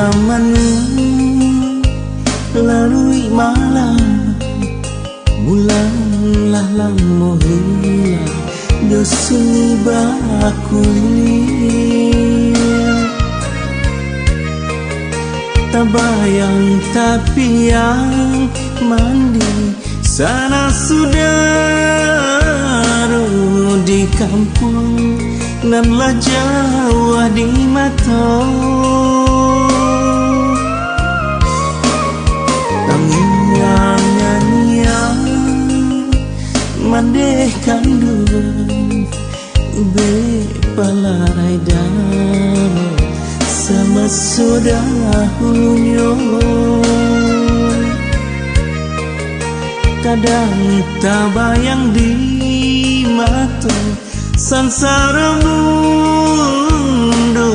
zamanmu lalui malam, mulalah lamo hilang dosun bakuliah. Tak bayang tapi yang mandi sana saudara di kampung nan lah jauh di mata. Tangian nyanyian mandehkan duan be palarai damai sama saudahulunyo. Kadang tak bayang di mata sansara mundo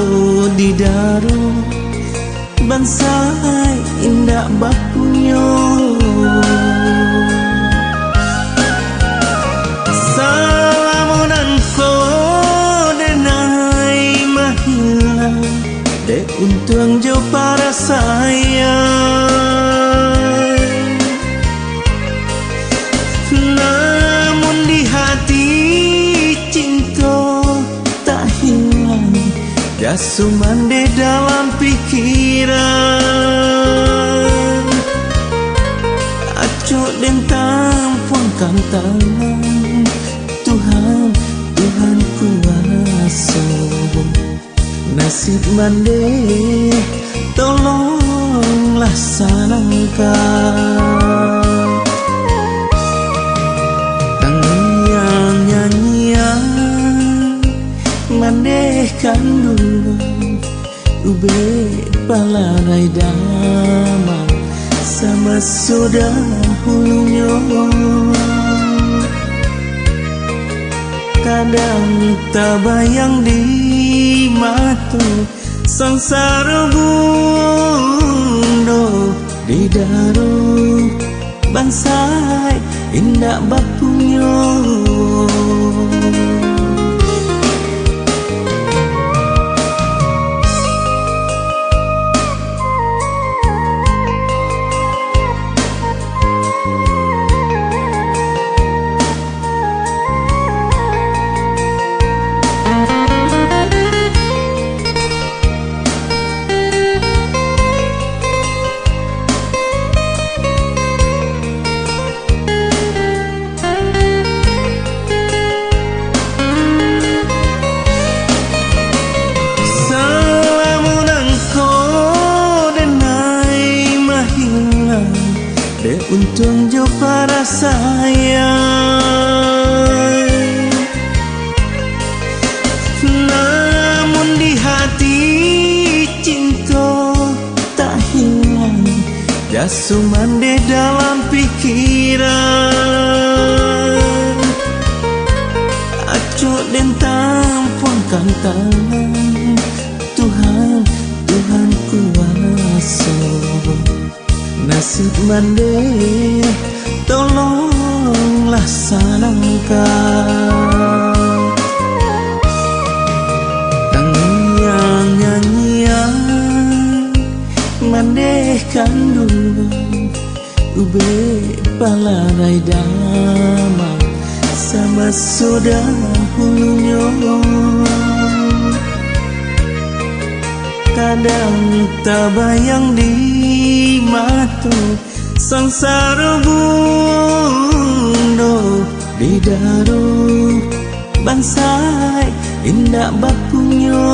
di daru bangsa indah bakunyo. Salamunan ko denai mahilang de untung jauh para saya. Namun di hati cinta tak hilang, jasuman di dalam pikiran. Acuk dan tampungkan tangan Tuhan, Tuhan kuasa. Nasib mande tolonglah sanangkan. Tangian nyanyian mandehkan duluan ube palarai damai sama saudahulunyo. Kadang tak bayang di mata sangsara bundo di daru bangsa indah bapunyo. De untung jo para saya. Namun di hati cinta tak hilang, jasuman di dalam pikiran. Acuk dan tampungkan tangan Tuhan, Tuhan kuasa. Nasib mande tolonglah sanangkan. Tangian nyanyian mandehkan duluan ube palarai damai sama saudahulunyo. Kadang tak bayang di mata sangsara bundo di daru bangsa indah bapunyo.